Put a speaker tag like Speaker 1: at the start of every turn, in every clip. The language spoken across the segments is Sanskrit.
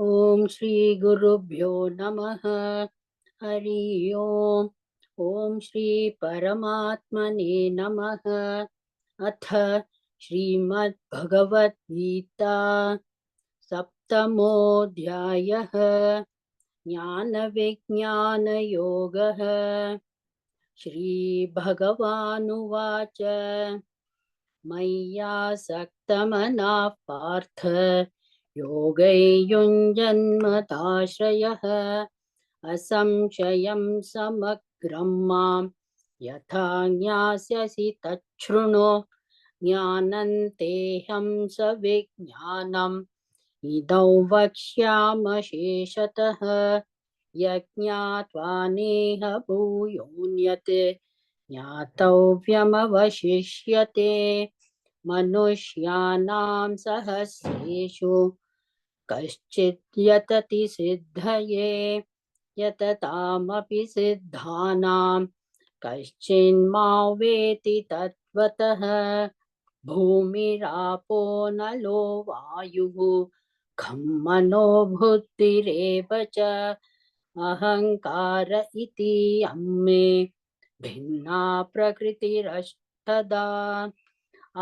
Speaker 1: ओम श्री गुरुभ्यो नमः। हरि ओम। ओम श्री परमात्मने नमः। अथ श्रीमद् भगवत गीता सप्तमोऽध्यायः। ज्ञान विज्ञान योगः। श्री भगवानुवाच मय्यासक्तमनः पार्थ योगैयुञ्जन्मताश्रयः असंशयं समग्रं मां यथा ज्ञास्यसि तच्छृणु। ज्ञानन्तेऽहं सविज्ञानम् इदं वक्ष्यामशेषतः यज्ञात्वा नेह भूयोऽन्यत् ज्ञातव्यमवशिष्यते। मनुष्याणां सहस्रेषु कश्चित् यतति सिद्धये यततामपि सिद्धानां कश्चिन्मां वेति तत्त्वतः। भूमिरापो नलो वायुः खं मनो बुद्धिरेव च अहङ्कार इति यम्मे भिन्ना प्रकृतिरष्टदा।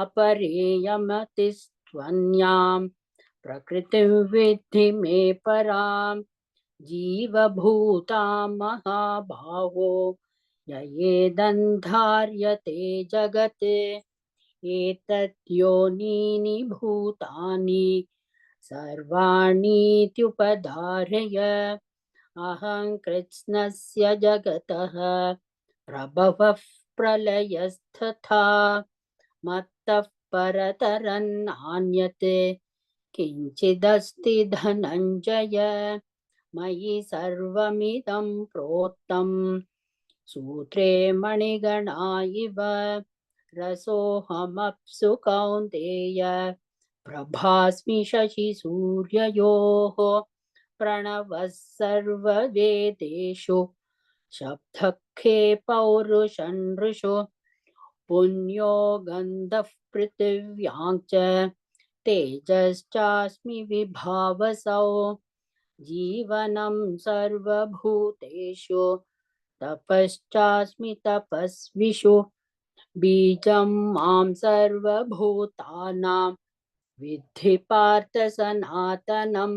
Speaker 1: अपरेयमतिस्त्वन्यां प्रकृतिं विद्धि मे परां जीवभूतां महाबाहो ययेदन्धार्यते जगत्। एतद्योनीनि भूतानि सर्वाणीत्युपधारय अहं कृत्स्नस्य जगतः प्रभवः प्रलयस्तथा मत्तः परतरन्नान्यत् किञ्चिदस्ति धनञ्जय। मयि सर्वमिदं प्रोक्तं सूत्रे मणिगणा इव रसोऽहमप्सु कौन्तेय प्रभास्मि शशिसूर्ययोः प्रणवः सर्ववेदेषु शब्दखे पौरुषं नृषु पुण्यो गन्धः पृथिव्यां च तेजश्चास्मि विभावसौ जीवनं सर्वभूतेषु तपश्चास्मि तपस्विषु बीजं मां सर्वभूतानां विद्धि पार्थ सनातनं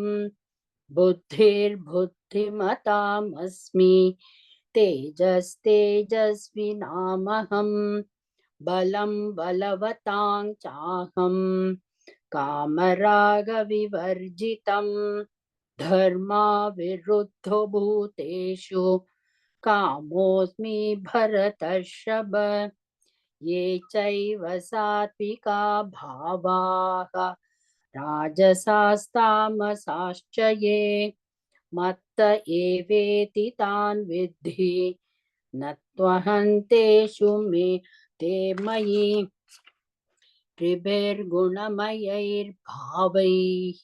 Speaker 1: बुद्धिर्बुद्धिमतामस्मि तेजस्तेजस्विनामहम् बलं बलवतां चाहं कामरागविवर्जितं धर्मा विरुद्धो भूतेषु कामोऽस्मि भरतर्षभ। ये चैव सात्विका भावाः राजसास्तामसाश्च ये मत्त एवेति तान् विद्धि न त्वहन्तेषु मे ते मयि त्रिभिर्गुणमयैर्भावैः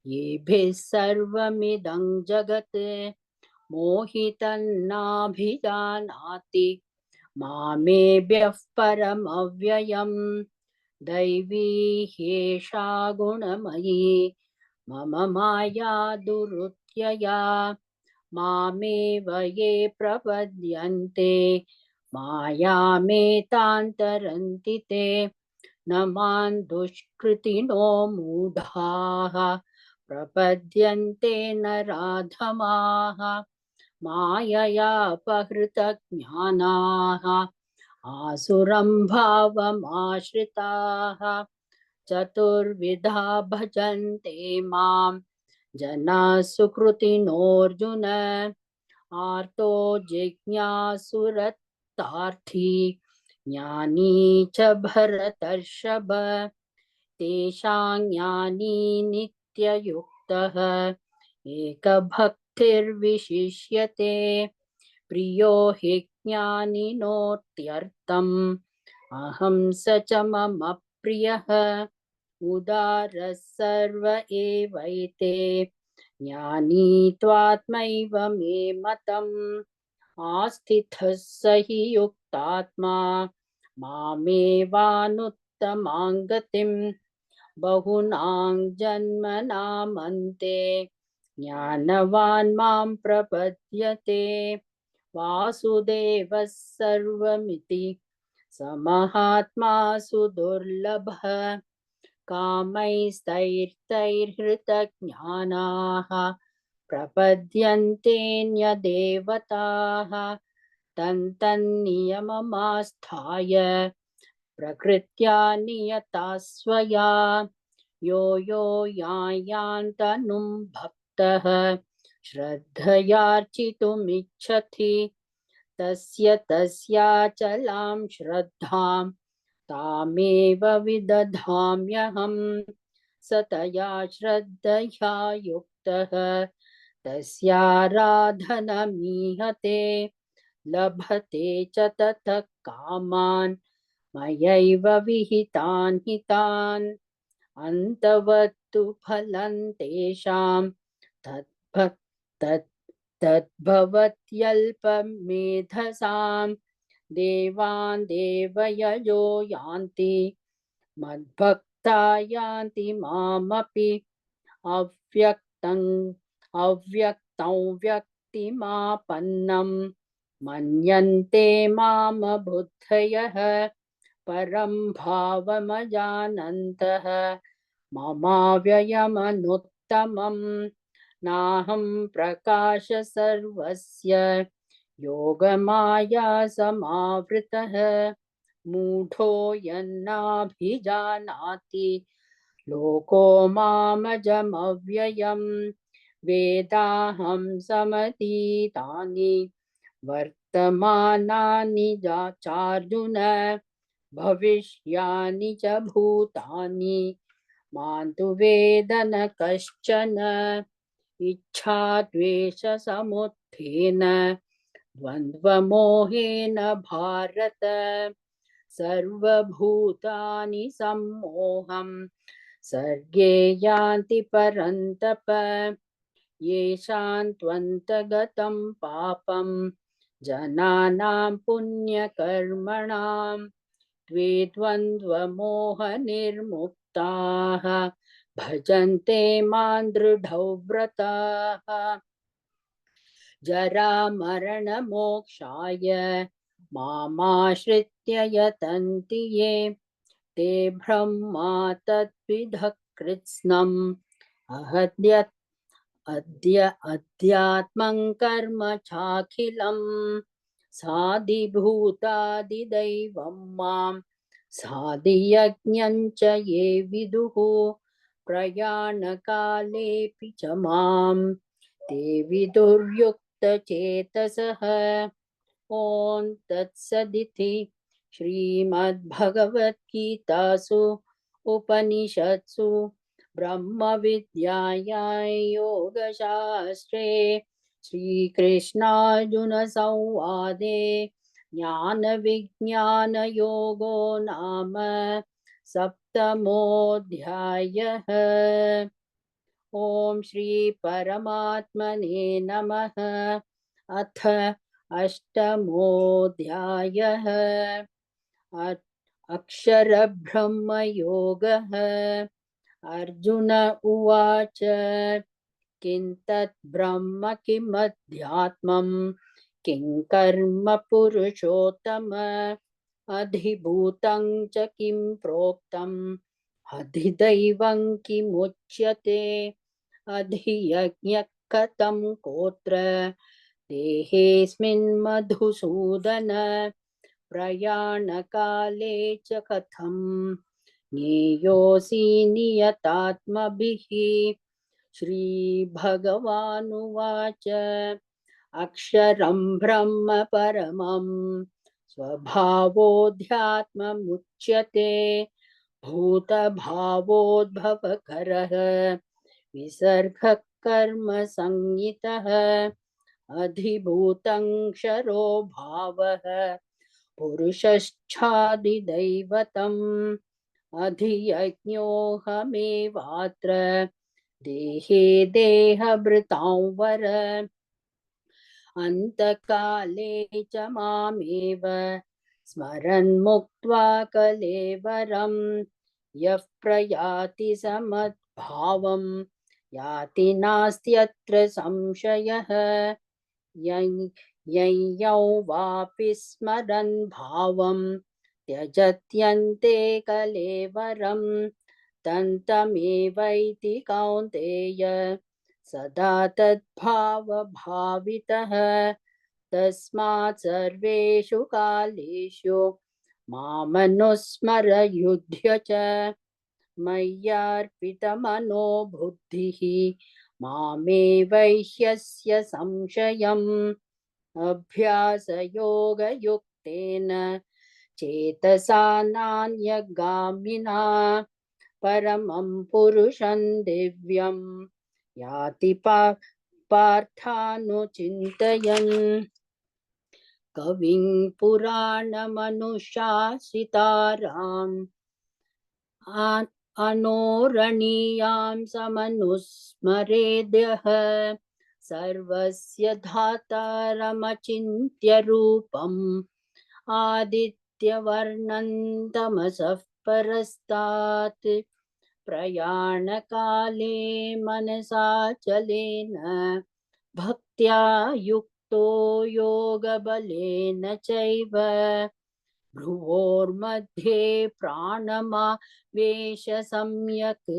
Speaker 1: येभिः सर्वमिदं जगत् मोहितन्नाभिजानाति मामेभ्यः परमव्ययम्। दैवी ह्येषा गुणमयी मम माया दुरुत्यया मामेव ये प्रपद्यन्ते मायामेतान्तरन्ति ते न मां दुष्कृतिनो मूढाः प्रपद्यन्ते नराधमाः माययापहृतज्ञानाः आसुरं भावमाश्रिताः चतुर्विधा भजन्ते मां जनाः सुकृतिनोऽर्जुन आर्तो जिज्ञासुरर्तार्थी ज्ञानी च भरतर्षभ। तेषां ज्ञानी नित्ययुक्तः एकभक्तिर्विशिष्यते प्रियो हि ज्ञानिनोत्यर्थम् अहं स च मम प्रियः उदारः सर्व एवैते ज्ञानी त्वात्मैव मे मतम् आस्थितः स हि युक्तात्मा मामेवानुत्तमां गतिम् बहुनां जन्मनामन्ते ज्ञानवान् मां प्रपद्यते वासुदेवः सर्वमिति समहात्मा सुदुर्लभः कामैस्तैर्तैर्हृतज्ञानाः प्रपद्यन्तेऽन्यदेवताः तन्तन्नियममास्थाय प्रकृत्या नियता स्वया यो यो यान्तनुं भक्तः श्रद्धयार्चितुमिच्छति तस्य तस्याचलां श्रद्धां तामेव विदधाम्यहम् सतया श्रद्धया युक्तः तस्याराधनमीहते लभते च ततः कामान् मयैव विहितान् हितान् अन्तवत्तु फलं तेषां तद्भवत्यल्पमेधसां देवान् देवयजो यान्ति मद्भक्ता यान्ति मामपि अव्यक्तं व्यक्तिमापन्नं मन्यन्ते मामबुद्धयः परं भावमजानन्तः ममाव्ययमनुत्तमम् नाहं प्रकाश सर्वस्य योगमाया समावृतः मूढो यन्नाभिजानाति लोको मामजमव्ययम् वेदाहं समतीतानि वर्तमानानि चार्जुन भविष्यानि च भूतानि मां तु वेद न कश्चन इच्छाद्वेषसमुत्थेन द्वन्द्वमोहेन भारत सर्वभूतानि सम्मोहं सर्गे यान्ति परन्तप येषां त्वन्तगतं पापं जनानां पुण्यकर्मणां द्वे द्वन्द्वमोहनिर्मुक्ताः भजन्ते मां दृढौ व्रताः जरामरणमोक्षाय मामाश्रित्य यतन्ति ये ते ब्रह्मा तद्विदः कृत्स्नम् अध्यात्मं कर्म चाखिलं साधिभूतादिदैवं मां साधियज्ञं च ये विदुः प्रयाणकालेऽपि च मां ते विदुर्युक्तचेतसः ॐ तत्सदिति श्रीमद्भगवद्गीतासु उपनिषत्सु ब्रह्मविद्यायां योगशास्त्रे श्रीकृष्णार्जुनसंवादे ज्ञानविज्ञानयोगो नाम सप्तमोऽध्यायः। ॐ श्री परमात्मने नमः। अथ अष्टमोऽध्यायः अक्षरब्रह्मयोगः। अर्जुन उवाच किं तत् ब्रह्म किमध्यात्मं किं कर्म पुरुषोत्तम अधिभूतं च किं प्रोक्तम् अधिदैवं किमुच्यते अधियज्ञः कथं कोत्र देहेऽस्मिन् मधुसूदन प्रयाणकाले च कथं ज्ञेयोऽसि नियतात्मभिः। श्रीभगवानुवाच अक्षरं ब्रह्म परमं स्वभावोऽध्यात्ममुच्यते भूतभावोद्भवकरः विसर्गः कर्म संज्ञितः अधिभूतं क्षरो भावः पुरुषश्चादिदैवतम् अधियज्ञोऽहमेवात्र देहे देहभृतां वर अन्तकाले च मामेव स्मरन् मुक्त्वा कलेवरं यः प्रयाति समद्भावं याति नास्त्यत्र संशयः ययौ वापि स्मरन् भावं त्यजत्यन्ते कलेवरं तन्तमेवैति कौन्तेय सदा तद्भावभावितः तस्मात् सर्वेषु कालेषु मामनुस्मर युध्य च मय्यार्पितमनो बुद्धिः मामेवैष्यस्य संशयम् अभ्यासयोगयुक्तेन चेतसा नान्यगामिना परमं पुरुषं दिव्यं याति पार्थानुचिन्तयन् कविं पुराणमनुशासिताराम् अनोरणीयां समनुस्मरेद्यः सर्वस्य धातारमचिन्त्य रूपम् आदित्यवर्णं तमसः परस्तात् प्रयाणकाले मनसाचलेन भक्त्या युक्तो योगबलेन चैव भ्रुवोर्मध्ये प्राणमावेश सम्यक्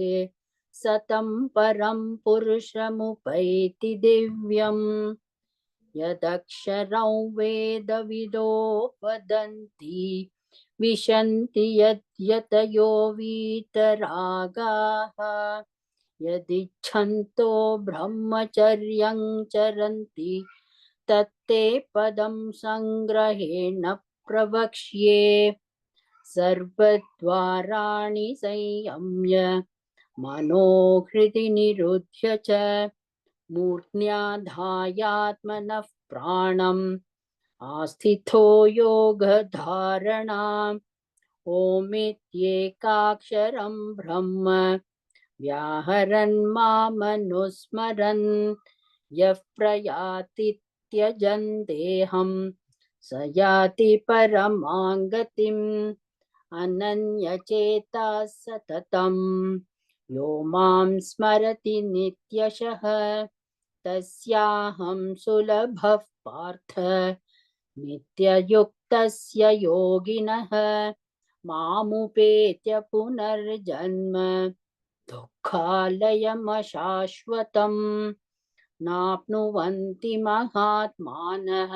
Speaker 1: सतं परं पुरुषमुपैति दिव्यम् यदक्षरं वेदविदो वदन्ति विशन्ति यतयो वीतरागाः यदिच्छन्तो ब्रह्मचर्यं चरन्ति तत्ते पदं संग्रहेण प्रवक्ष्ये सर्वद्वाराणि संयम्य मनोहृदि निरुध्य च मूर्ध्याधायात्मनः प्राणम् आस्थितो योगधारणाम् ओमित्येकाक्षरं ब्रह्म व्याहरन् मामनुस्मरन् यः प्रयाति त्यजन् देहं स याति परमां गतिम् अनन्यचेताः सततं यो मां स्मरति नित्यशः तस्याहं सुलभः पार्थ नित्ययुक्तस्य योगिनः मामुपेत्य पुनर्जन्म दुःखालयमशाश्वतम् नाप्नुवन्ति महात्मानः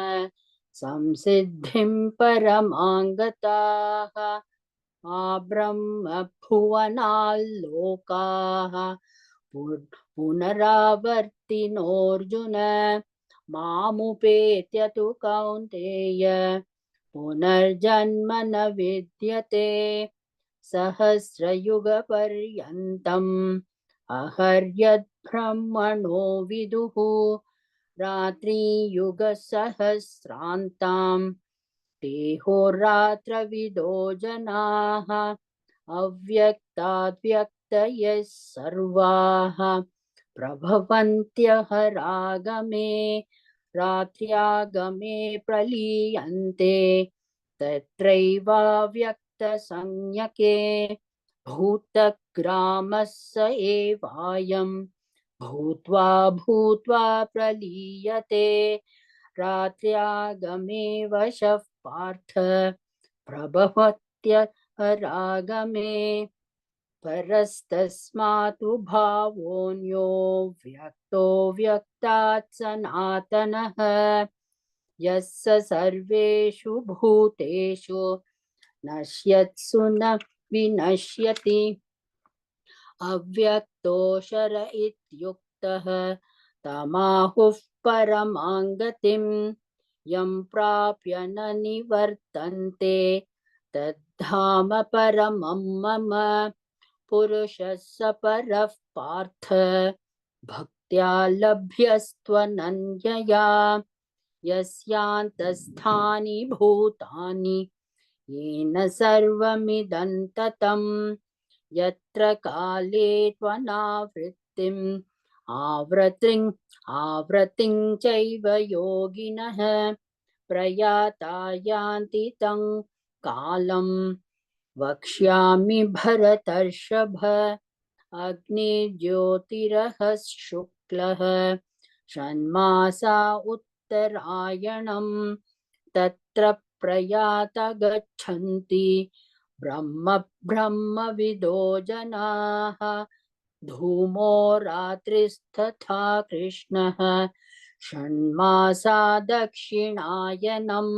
Speaker 1: संसिद्धिं परमां गताः आब्रह्मभुवनाल्लोकाः पुनरावर्तिनोऽर्जुन मामुपेत्य तु कौन्तेय पुनर्जन्म न विद्यते सहस्रयुगपर्यन्तम् अहर्यद्ब्रह्मणो विदुः रात्रियुगसहस्रान्तां देहोरात्रविदो जनाः अव्यक्ताद्व्यक्तयः सर्वाः प्रभवन्त्यहरागमे रात्र्यागमे प्रलीयन्ते तत्रैवाव्यक्तसंज्ञके भूतग्रामः स एवायं भूत्वा भूत्वा प्रलीयते रात्र्यागमे वशः पार्थ प्रभवत्यरागमे परस्तस्मात् भावोऽन्यो व्यक्तो व्यक्तात् सनातनः यस्य सर्वेषु भूतेषु नश्यत्सु न विनश्यति अव्यक्तोऽक्षर इत्युक्तः तमाहुः परमां गतिं यं प्राप्य न निवर्तन्ते तद्धाम परमं मम पुरुषः स परः पार्थ भक्त्या लभ्यस्त्वनन्यया यस्यान्तस्थानि भूतानि येन सर्वमिदं ततं यत्र काले त्वनावृत्तिम् आवृत्तिं चैव योगिनः प्रयाता यान्ति तं कालं वक्ष्यामि भरतर्षभ अग्निर्ज्योतिरः शुक्लः षण्मासा उत्तरायणम् तत्र प्रयात गच्छन्ति ब्रह्मविदो जनाः धूमो रात्रिस्तथा कृष्णः षण्मासा दक्षिणायनम्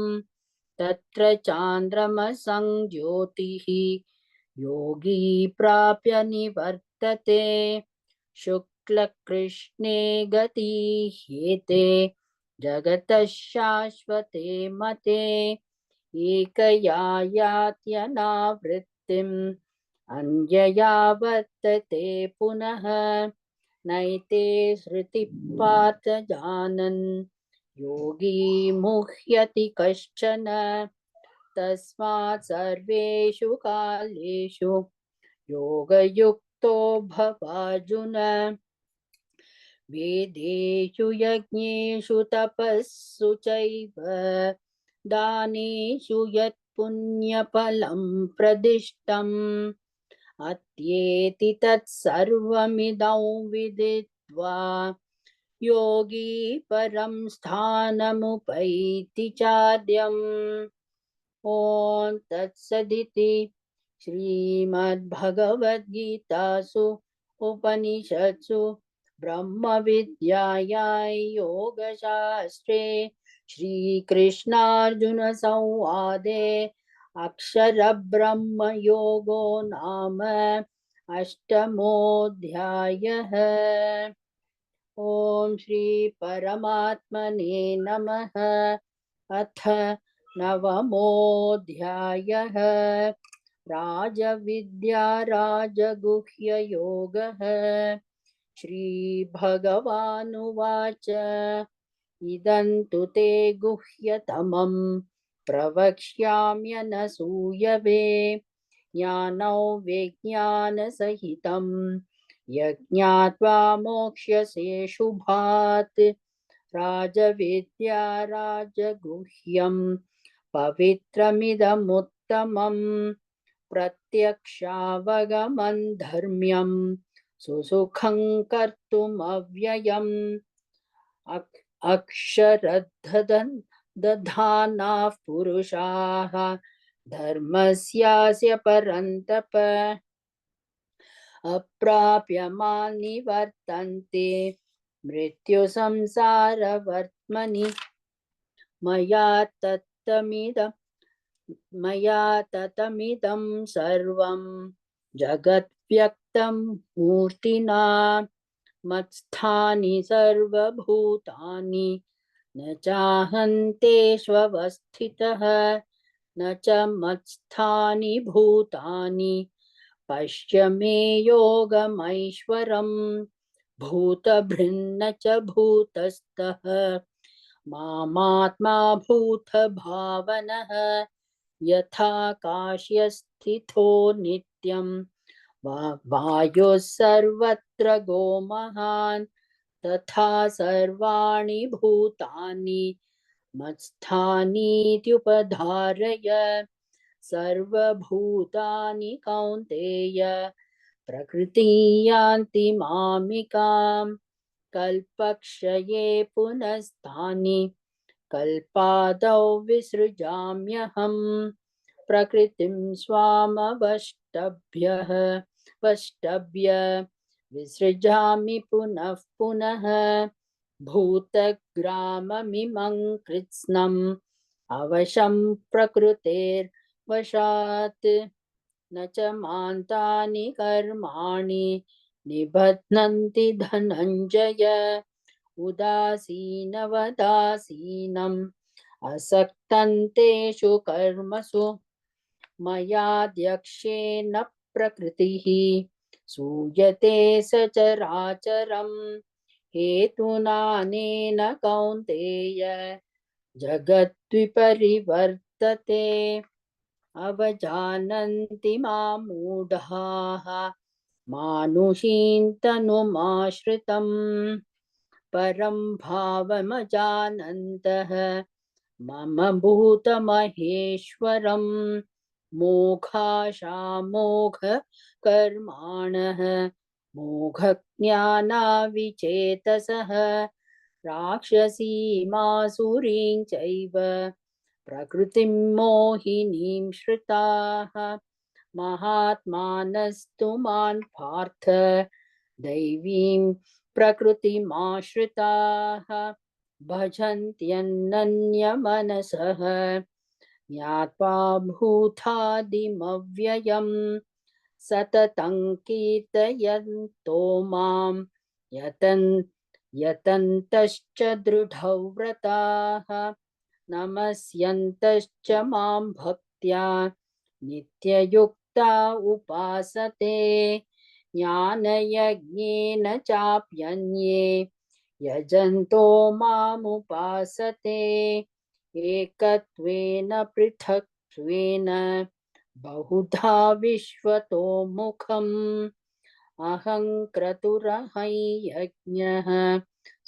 Speaker 1: तत्र चान्द्रमसं ज्योतिः योगी प्राप्य निवर्तते शुक्लकृष्णे गतिह्येते जगतः शाश्वते मते एकया यात्यनावृत्तिम् अन्यया वर्तते पुनः नैते श्रुति पार्थ जानन् योगी मुह्यति कश्चन तस्मात् सर्वेषु कालेषु योगयुक्तो भवार्जुन वेदेषु यज्ञेषु तपस्सु चैव दानेषु यत् पुण्यफलं प्रदिष्टम् अत्येति तत्सर्वमिदं विदित्वा योगी परं स्थानमुपैति चाद्यम् ॐ तत्सदिति श्रीमद्भगवद्गीतासु उपनिषत्सु ब्रह्मविद्यायां योगशास्त्रे श्रीकृष्णार्जुनसंवादे अक्षरब्रह्मयोगो नाम अष्टमोऽध्यायः। ॐ श्री परमात्मने नमः। अथ नवमोऽध्यायः राजविद्या राजगुह्ययोगः। श्रीभगवानुवाच इदं तु ते गुह्यतमं प्रवक्ष्याम्यनसूयवे ज्ञानौ विज्ञानसहितं यज्ञात्वा मोक्ष्यसे शुभात् राजविद्या राजगुह्यं पवित्रमिदमुत्तमं प्रत्यक्षावगमं धर्म्यं सुसुखं कर्तुमव्ययम् अक्षरदधानाः पुरुषाः धर्मस्यास्य परन्तप अप्राप्य मां निवर्तन्ते मृत्युसंसारवर्त्मनि मया ततमिदं सर्वं जगद्व्यक्तं मूर्तिना मत्स्थानि सर्वभूतानि न चाहन्तेष्वस्थितः न च मत्स्थानि भूतानि पश्य मे योगमैश्वरम् भूतभृन्न च भूतस्थः मामात्मा भूतभावनः यथाकाशस्थितो नित्यं वायुः सर्वत्र गोमहान् तथा सर्वाणि भूतानि मत्स्थानीत्युपधारय सर्वभूतानि कौन्तेय प्रकृति यान्ति मामिकाम् कल्पक्षये पुनस्तानि कल्पादौ विसृजाम्यहम् प्रकृतिं स्वामवष्टभ्य विसृजामि पुनः पुनः भूतग्राममिमं कृत्स्नम् अवशं प्रकृतेर्वशात् न च मान्तानि कर्माणि निबध्नन्ति धनञ्जय उदासीनवदासीनम् असक्तन्तेषु कर्मसु मयाध्यक्षेण प्रकृतिः सूयते सचराचरम् हेतुनानेन कौन्तेय जगद्विपरिवर्तते अवजानन्ति मां मूढाः मानुषीं तनुमाश्रितं परं भावमजानन्तः मम भूतमहेश्वरं मोक्षामोक्षकर्माणः मोघज्ञानाविचेतसः राक्षसीमासुरीं चैव प्रकृतिं मोहिनीं श्रिताः महात्मानस्तु मान् पार्थ दैवीं प्रकृतिमाश्रिताः भजन्त्यनन्यमनसः ज्ञात्वा भूतादिमव्ययम् सततं कीर्तयन्तो मां यतन्तश्च दृढौ व्रताः नमस्यन्तश्च मां भक्त्या नित्ययुक्ता उपासते ज्ञानयज्ञेन चाप्यन्ये यजन्तो मामुपासते एकत्वेन पृथक्त्वेन बहुधा विश्वतो मुखम् अहं क्रतुरहं यज्ञः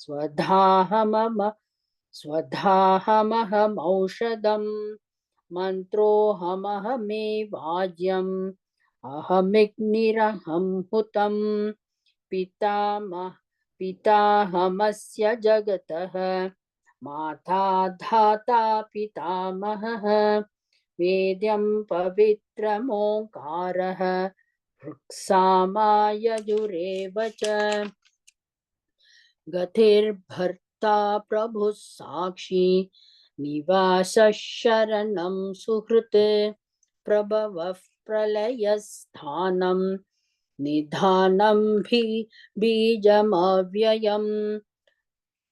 Speaker 1: स्वधाहमहमौषधम् मन्त्रोऽहमहमेवाज्यम् अहमिग्निरहं हुतं पिताहमस्य जगतः माता धाता पितामहः वेद्यं पवित्रमोङ्कारः ऋक्सामाययुरेव च गतिर्भर्ता प्रभुः साक्षी निवासः शरणं सुहृत् प्रभवः प्रलयस्थानं निधानं बीजमव्ययम्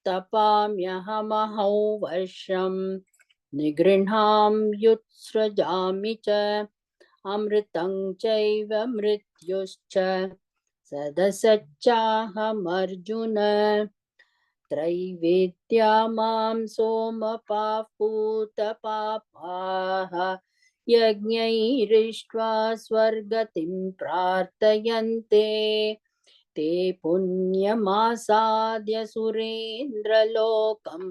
Speaker 1: तपाम्यहमहौ वर्षं निगृह्णाम्युत्सृजामि च अमृतं चैव मृत्युश्च सदसच्चाहमर्जुन त्रैवेद्या मां सोमपाः पूतपापाः यज्ञैरिष्ट्वा स्वर्गतिं प्रार्थयन्ते ते पुण्यमासाद्य सुरेन्द्रलोकम्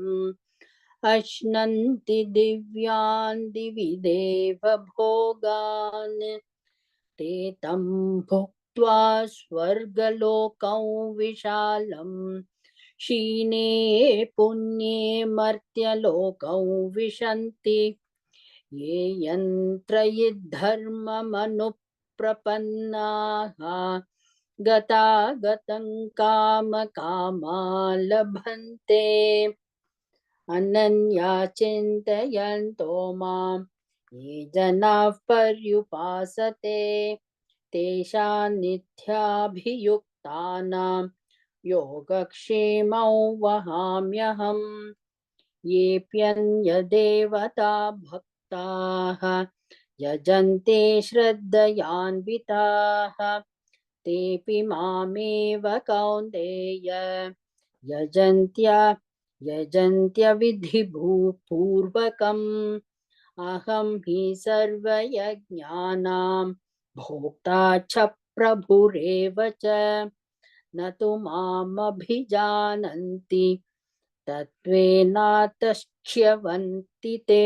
Speaker 1: अश्नन्ति दिव्यान् दिवि देव भोगान् ते तं भुक्त्वा स्वर्गलोकं विशालम् क्षीणे पुण्ये मर्त्यलोकं विशन्ति ये यन्त्रयिद्धर्ममनुप्रपन्नाः गतागतं कामकामा लभन्ते अनन्या चिन्तयन्तो मां ये जनाः पर्युपासते तेषां नित्याभियुक्तानां योगक्षेमौ वहाम्यहम् येऽप्यन्यदेवता भक्ताः यजन्ते श्रद्धयान्विताः तेऽपि मामेव कौन्तेय यजन्त्यविधिपूर्वकम् अहं हि सर्वयज्ञानां भोक्ता च प्रभुरेव च न तु मामभिजानन्ति तत्त्वेनातश्च्यवन्ति ते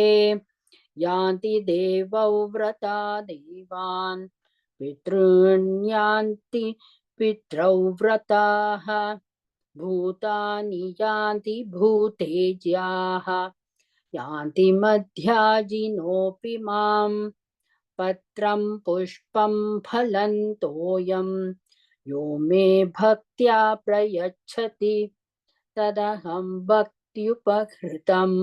Speaker 1: यान्ति देवौ व्रता देवान् पितॄन्यान्ति पितरौ व्रताः भूतानि यान्ति भूतेज्याः यान्ति मध्याजिनोऽपि मां पत्रं पुष्पं फलं तोयं यो मे भक्त्या प्रयच्छति तदहं भक्त्युपहृतम्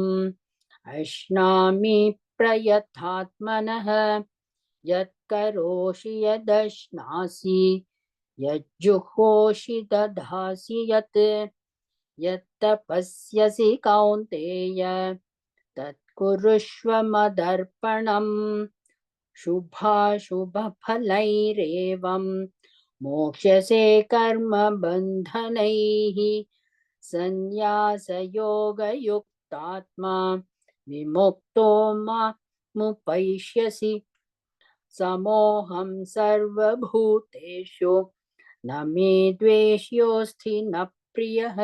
Speaker 1: अश्नामि प्रयतात्मनः यत्करोषि यदश्नासि यज्जुहोषि दधासि यत्तपस्यसि कौन्तेय तत्कुरुष्व मदर्पणम् शुभाशुभफलैरेवं मोक्ष्यसे कर्मबन्धनैः सन्न्यासयोगयुक्तात्मा विमुक्तो मामुपैष्यसि समोऽहं सर्वभूतेषु न मे द्वेष्योऽस्ति न प्रियः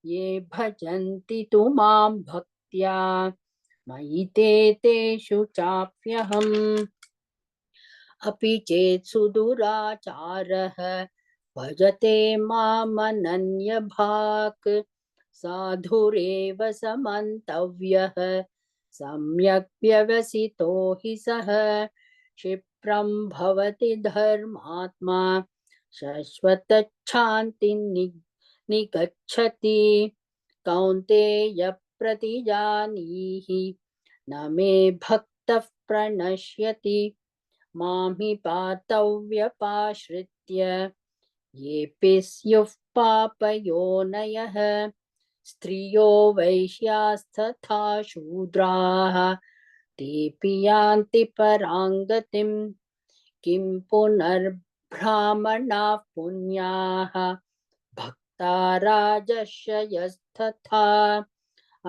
Speaker 1: ये भजन्ति तु मां भक्त्या मयि ते तेषु चाप्यहम् अपि चेत् सुदुराचारः भजते मामनन्यभाक् साधुरेव समन्तव्यः सम्यक् व्यवसितो हि सः क्षिप्रं भवति धर्मात्मा शाश्वतच्छान्तिं निगच्छति कौन्तेय प्रतिजानीहि न मे भक्तः प्रणश्यति मां हि पार्थव्यपाश्रित्य येऽपि स्युः पापयोनयः स्त्रियो वैश्यास्तथा शूद्राः तेऽपि यान्ति परां गतिम् किं पुनर्ब्राह्मणाः पुण्याः भक्ता राजर्षयस्तथा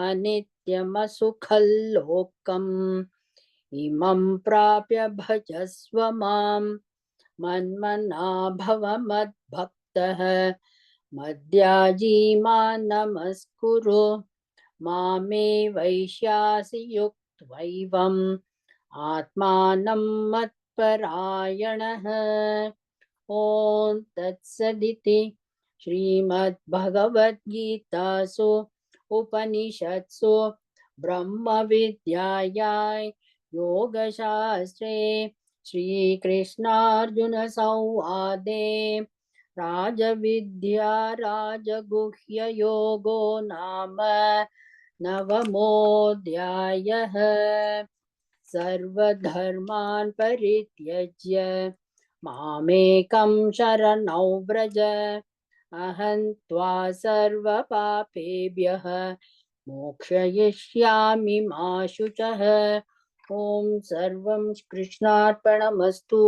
Speaker 1: अनित्यमसुखल्लोकम् इमं प्राप्य भजस्व माम् मन्मना भव मद्भक्तः मद्याजी मां नमस्कुरु मामे वैश्यासि युक्त्वैवम् आत्मानं मत्परायणः। ॐ तत्सदिति श्रीमद्भगवद्गीतासु उपनिषत्सु ब्रह्मविद्यायां योगशास्त्रे श्रीकृष्णार्जुनसंवादे राजविद्या राजगुह्ययोगो नाम नवमोऽध्यायः। सर्वधर्मान् परित्यज्य मामेकं शरणौ व्रज अहं त्वा सर्वपापेभ्यः मोक्षयिष्यामि मा शुचः। ॐ सर्वं कृष्णार्पणमस्तु।